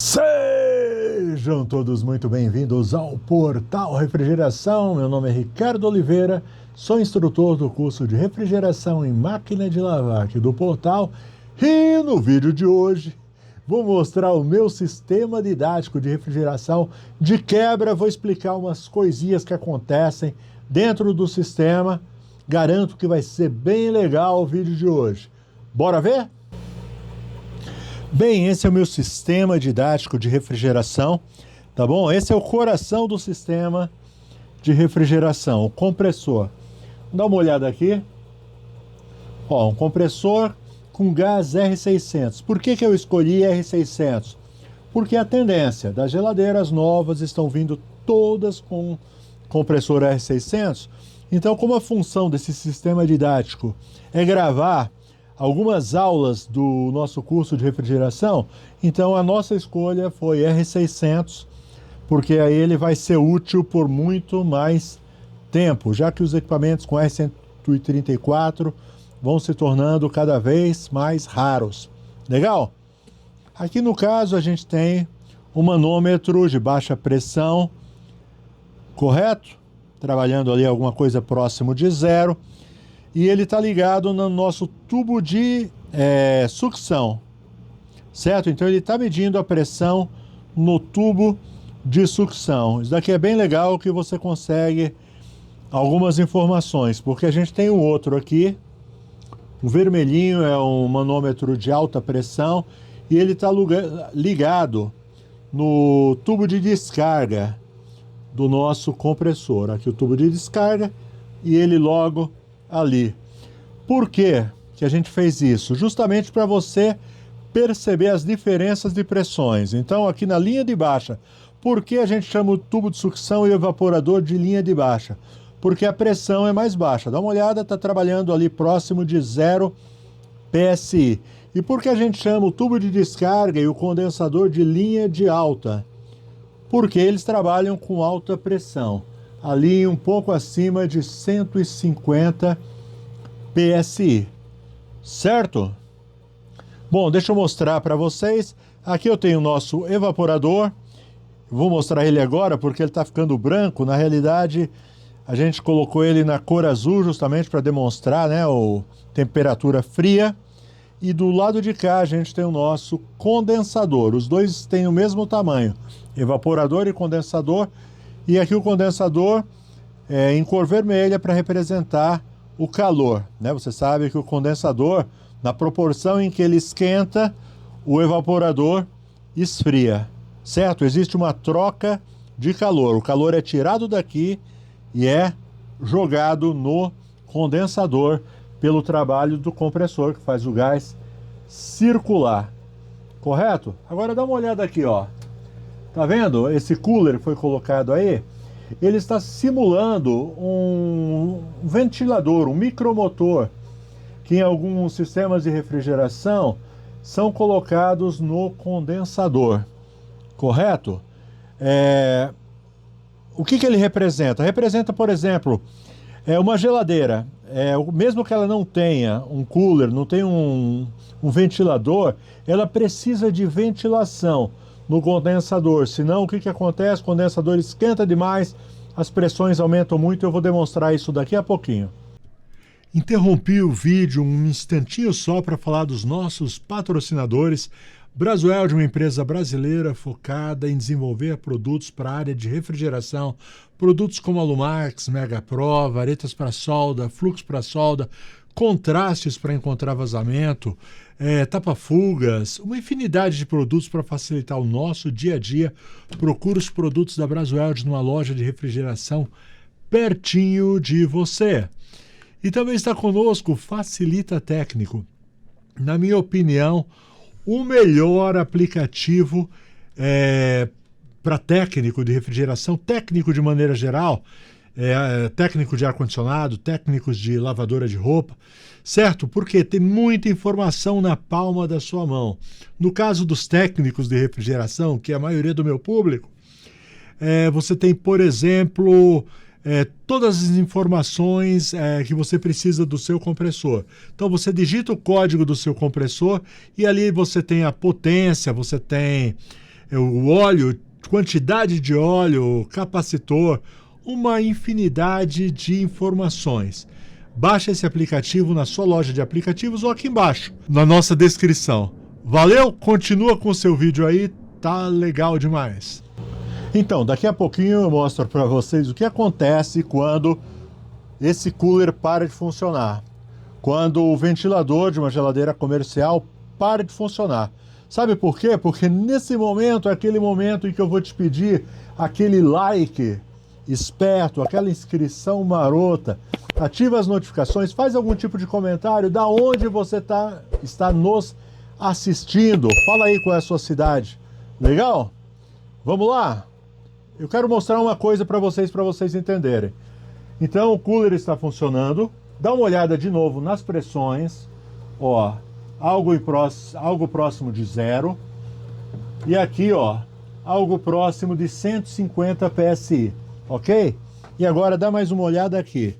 Sejam todos muito bem-vindos ao Portal Refrigeração. Meu nome é Ricardo Oliveira, sou instrutor do curso de refrigeração em máquina de lavar aqui do Portal e no vídeo de hoje vou mostrar o meu sistema didático de refrigeração. De quebra, vou explicar umas coisinhas que acontecem dentro do sistema. Garanto que vai ser bem legal o vídeo de hoje. Bora ver? Bem, esse é o meu sistema didático de refrigeração, tá bom? Esse é o coração do sistema de refrigeração, o compressor. Dá uma olhada aqui. Ó, um compressor com gás R600. Por que eu escolhi R600? Porque a tendência das geladeiras novas estão vindo todas com compressor R600. Então, como a função desse sistema didático é gravar algumas aulas do nosso curso de refrigeração, então a nossa escolha foi R600, porque aí ele vai ser útil por muito mais tempo, já que os equipamentos com R134 vão se tornando cada vez mais raros. Legal? Aqui no caso a gente tem um manômetro de baixa pressão, correto? Trabalhando ali alguma coisa próximo de zero. E ele está ligado no nosso tubo de sucção, certo? Então ele está medindo a pressão no tubo de sucção. Isso daqui é bem legal que você consegue algumas informações, porque a gente tem um outro aqui, o vermelhinho é um manômetro de alta pressão e ele está ligado no tubo de descarga do nosso compressor. Aqui o tubo de descarga e ele logo ali. Por que a gente fez isso? Justamente para você perceber as diferenças de pressões. Então, aqui na linha de baixa, por que a gente chama o tubo de sucção e o evaporador de linha de baixa? Porque a pressão é mais baixa. Dá uma olhada, está trabalhando ali próximo de 0 PSI. E por que a gente chama o tubo de descarga e o condensador de linha de alta? Porque eles trabalham com alta pressão, ali um pouco acima de 150 PSI, certo? Bom, deixa eu mostrar para vocês. Aqui eu tenho o nosso evaporador. Vou mostrar ele agora porque ele está ficando branco. Na realidade, a gente colocou ele na cor azul justamente para demonstrar, né, a temperatura fria. E do lado de cá a gente tem o nosso condensador. Os dois têm o mesmo tamanho, evaporador e condensador. E aqui o condensador é em cor vermelha para representar o calor, né? Você sabe que o condensador, na proporção em que ele esquenta, o evaporador esfria, certo? Existe uma troca de calor. O calor é tirado daqui e é jogado no condensador pelo trabalho do compressor, que faz o gás circular, correto? Agora dá uma olhada aqui, ó. Tá vendo? Esse cooler que foi colocado aí, ele está simulando um ventilador, um micromotor, que em alguns sistemas de refrigeração são colocados no condensador, correto? O que ele representa? Representa, por exemplo, uma geladeira. Mesmo que ela não tenha um cooler, não tenha um ventilador, ela precisa de ventilação no condensador, senão o que acontece? O condensador esquenta demais, as pressões aumentam muito. Eu vou demonstrar isso daqui a pouquinho. Interrompi o vídeo um instantinho só para falar dos nossos patrocinadores. Brasweld, uma empresa brasileira focada em desenvolver produtos para a área de refrigeração, produtos como Alumax, Mega Pro, varetas para solda, fluxo para solda, contrastes para encontrar vazamento, tapa-fugas, uma infinidade de produtos para facilitar o nosso dia a dia. Procure os produtos da Brasweld numa loja de refrigeração pertinho de você. E também está conosco o Facilita Técnico. Na minha opinião, o melhor aplicativo para técnico de refrigeração, técnico de maneira geral, técnico de ar-condicionado, técnicos de lavadora de roupa, certo? Porque tem muita informação na palma da sua mão. No caso dos técnicos de refrigeração, que é a maioria do meu público, você tem, por exemplo, todas as informações que você precisa do seu compressor. Então você digita o código do seu compressor e ali você tem a potência, você tem o óleo, quantidade de óleo, capacitor, uma infinidade de informações. Baixe esse aplicativo na sua loja de aplicativos ou aqui embaixo, na nossa descrição. Valeu? Continua com o seu vídeo aí, tá legal demais. Então, daqui a pouquinho eu mostro para vocês o que acontece quando esse cooler para de funcionar. Quando o ventilador de uma geladeira comercial para de funcionar. Sabe por quê? Porque nesse momento é aquele momento em que eu vou te pedir aquele like esperto, aquela inscrição marota, ativa as notificações, faz algum tipo de comentário, da onde você está nos assistindo. Fala aí qual é a sua cidade. Legal? Vamos lá? Eu quero mostrar uma coisa para vocês entenderem. Então o cooler está funcionando. Dá uma olhada de novo nas pressões. Ó, algo próximo de 0. E aqui, ó, algo próximo de 150 PSI. Ok? E agora dá mais uma olhada aqui.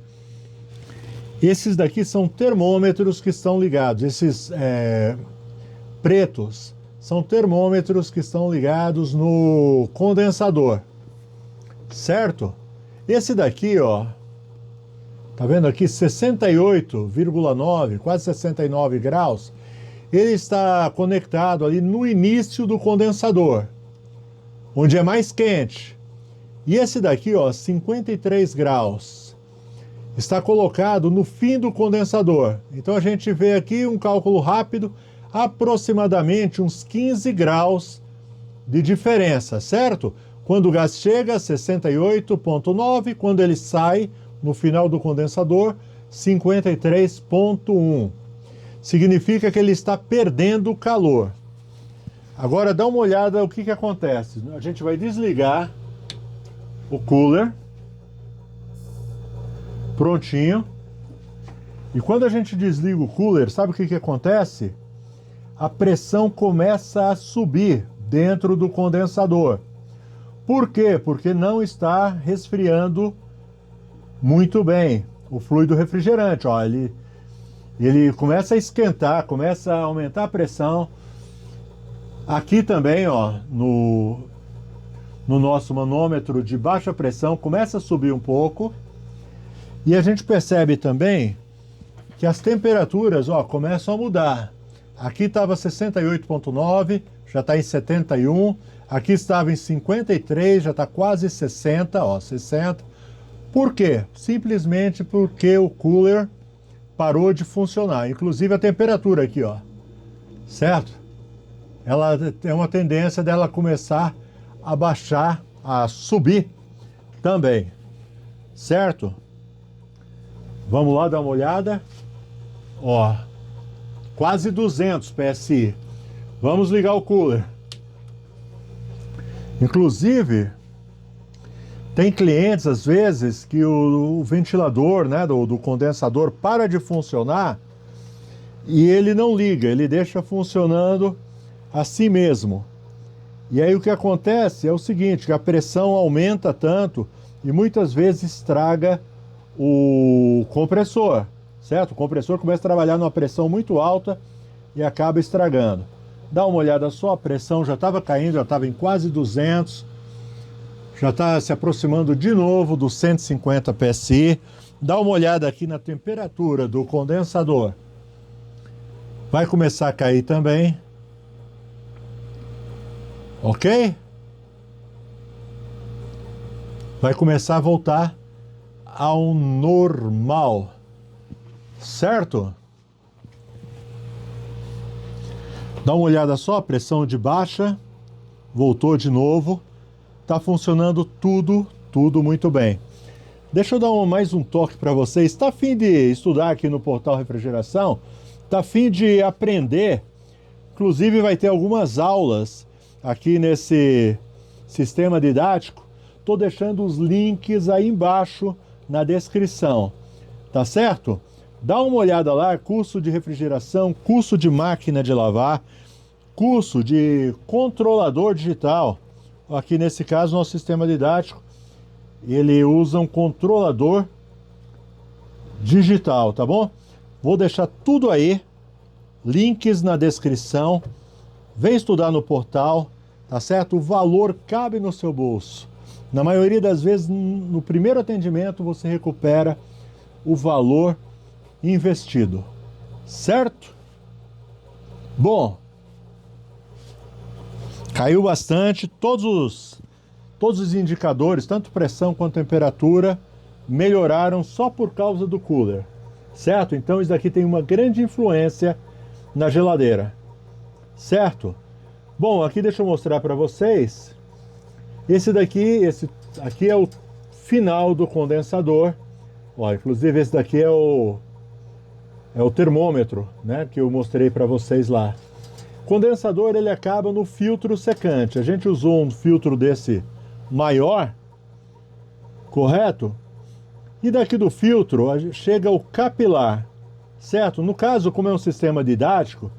Esses daqui são termômetros que estão ligados. Esses pretos são termômetros que estão ligados no condensador. Certo? Esse daqui, ó, tá vendo aqui? 68,9, quase 69 graus. Ele está conectado ali no início do condensador, onde é mais quente. E esse daqui, ó, 53 graus, está colocado no fim do condensador. Então a gente vê aqui um cálculo rápido, aproximadamente uns 15 graus de diferença, certo? Quando o gás chega a 68,9, quando ele sai no final do condensador, 53,1. Significa que ele está perdendo calor. Agora dá uma olhada o que acontece. A gente vai desligar o cooler. Prontinho. E quando a gente desliga o cooler, sabe o que acontece? A pressão começa a subir dentro do condensador. Por quê? Porque não está resfriando muito bem o fluido refrigerante. Ó, ele começa a esquentar, começa a aumentar a pressão. Aqui também, ó, no nosso manômetro de baixa pressão, começa a subir um pouco. E a gente percebe também que as temperaturas, ó, começam a mudar. Aqui estava 68,9, já está em 71. Aqui estava em 53, já está quase 60, ó, 60. Por quê? Simplesmente porque o cooler parou de funcionar. Inclusive a temperatura aqui, ó, certo? Ela tem uma tendência dela começar a baixar, a subir também, certo? Vamos lá dar uma olhada. Ó, quase 200 PSI. Vamos ligar o cooler. Inclusive, tem clientes, às vezes, que o ventilador, né, do condensador para de funcionar e ele não liga, ele deixa funcionando assim mesmo. E aí o que acontece é o seguinte, que a pressão aumenta tanto e muitas vezes estraga o compressor, certo? O compressor começa a trabalhar numa pressão muito alta e acaba estragando. Dá uma olhada só, a pressão já estava caindo, já estava em quase 200, já está se aproximando de novo dos 150 PSI. Dá uma olhada aqui na temperatura do condensador. Vai começar a cair também. Ok? Vai começar a voltar ao normal. Certo? Dá uma olhada só, a pressão de baixa. Voltou de novo. Está funcionando tudo muito bem. Deixa eu dar mais um toque para vocês. Está a fim de estudar aqui no Portal Refrigeração? Está a fim de aprender? Inclusive vai ter algumas aulas aqui nesse sistema didático. Estou deixando os links aí embaixo na descrição. Tá certo? Dá uma olhada lá, curso de refrigeração, curso de máquina de lavar, curso de controlador digital. Aqui nesse caso, nosso sistema didático, ele usa um controlador digital, tá bom? Vou deixar tudo aí, links na descrição. Vem estudar no portal, tá certo? O valor cabe no seu bolso. Na maioria das vezes, no primeiro atendimento, você recupera o valor investido, certo? Bom, caiu bastante, todos os indicadores, tanto pressão quanto temperatura, melhoraram só por causa do cooler, certo? Então isso daqui tem uma grande influência na geladeira, certo? Bom, aqui deixa eu mostrar para vocês. Esse aqui é o final do condensador. Ó, inclusive esse daqui é o termômetro, né, que eu mostrei para vocês lá. O condensador ele acaba no filtro secante. A gente usou um filtro desse maior, correto? E daqui do filtro chega o capilar, certo? No caso, como é um sistema didático,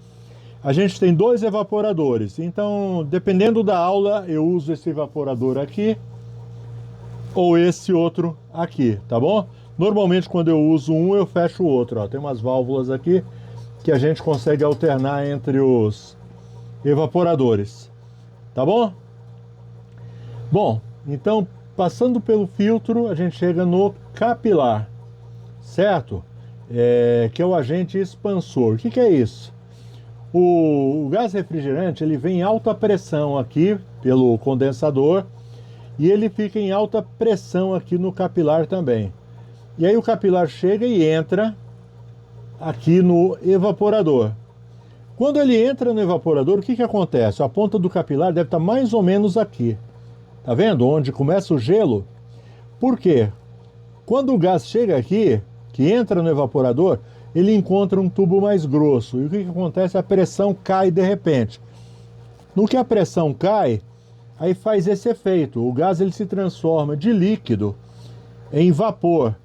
a gente tem 2 evaporadores. Então, dependendo da aula, eu uso esse evaporador aqui ou esse outro aqui, tá bom? Normalmente, quando eu uso um, eu fecho o outro. Ó. Tem umas válvulas aqui que a gente consegue alternar entre os evaporadores, tá bom? Bom, então, passando pelo filtro, a gente chega no capilar, certo? Que é o agente expansor. O que é isso? O gás refrigerante ele vem em alta pressão aqui pelo condensador e ele fica em alta pressão aqui no capilar também. E aí o capilar chega e entra aqui no evaporador. Quando ele entra no evaporador, o que acontece? A ponta do capilar deve estar mais ou menos aqui. Tá vendo? Onde começa o gelo. Por quê? Quando o gás chega aqui, que entra no evaporador, ele encontra um tubo mais grosso. E o que acontece? A pressão cai de repente. No que a pressão cai, aí faz esse efeito. O gás ele se transforma de líquido em vapor.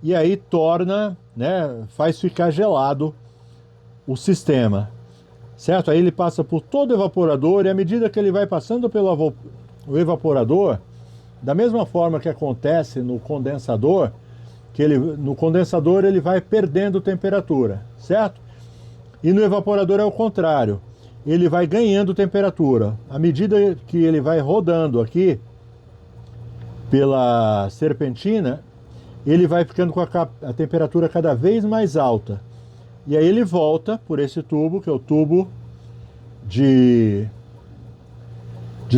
E aí torna, né, faz ficar gelado o sistema. Certo? Aí ele passa por todo o evaporador e à medida que ele vai passando pelo evaporador, da mesma forma que acontece no condensador, no condensador ele vai perdendo temperatura, certo? E no evaporador é o contrário, ele vai ganhando temperatura. À medida que ele vai rodando aqui pela serpentina, ele vai ficando com a temperatura cada vez mais alta. E aí ele volta por esse tubo, que é o tubo de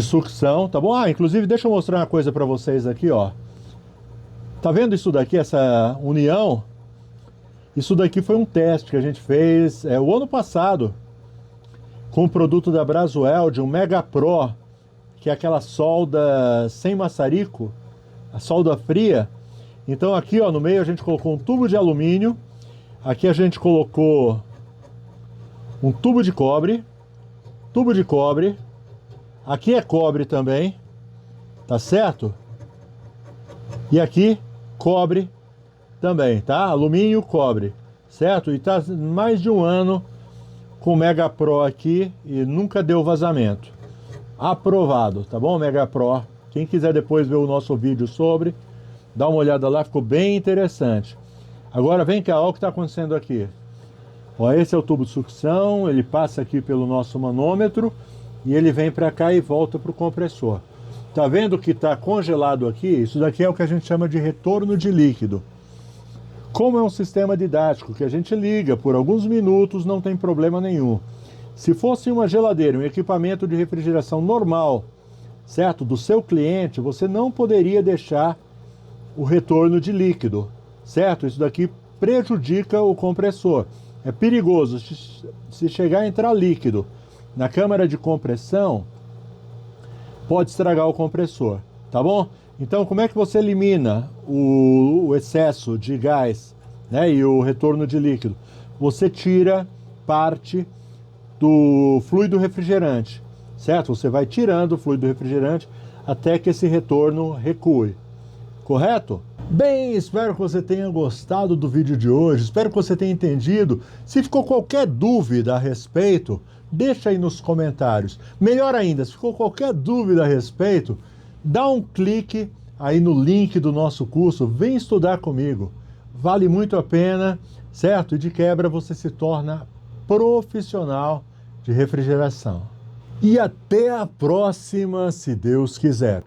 sucção, tá bom? Ah, inclusive deixa eu mostrar uma coisa para vocês aqui, ó. Tá vendo isso daqui, essa união? Isso daqui foi um teste que a gente fez o ano passado com o produto da Brasweld, um Mega Pro, que é aquela solda sem maçarico, a solda fria. Então aqui, ó, no meio a gente colocou um tubo de alumínio, aqui a gente colocou um tubo de cobre, aqui é cobre também, tá certo? E aqui cobre também, tá? Alumínio, cobre, certo? E tá mais de um ano com o Mega Pro aqui e nunca deu vazamento. Aprovado, tá bom, Mega Pro? Quem quiser depois ver o nosso vídeo sobre, dá uma olhada lá, ficou bem interessante. Agora vem cá, olha o que está acontecendo aqui. Ó, esse é o tubo de sucção, ele passa aqui pelo nosso manômetro e ele vem para cá e volta para o compressor. Tá vendo que está congelado aqui? Isso daqui é o que a gente chama de retorno de líquido. Como é um sistema didático que a gente liga por alguns minutos, não tem problema nenhum. Se fosse uma geladeira, um equipamento de refrigeração normal, certo? Do seu cliente, você não poderia deixar o retorno de líquido, certo? Isso daqui prejudica o compressor. É perigoso. Se chegar a entrar líquido na câmara de compressão, pode estragar o compressor, tá bom? Então, como é que você elimina o excesso de gás, né, e o retorno de líquido? Você tira parte do fluido refrigerante, certo? Você vai tirando o fluido refrigerante até que esse retorno recue, correto? Bem, espero que você tenha gostado do vídeo de hoje, espero que você tenha entendido. Se ficou qualquer dúvida a respeito, deixa aí nos comentários. Melhor ainda, se ficou qualquer dúvida a respeito, dá um clique aí no link do nosso curso, vem estudar comigo. Vale muito a pena, certo? E de quebra você se torna profissional de refrigeração. E até a próxima, se Deus quiser.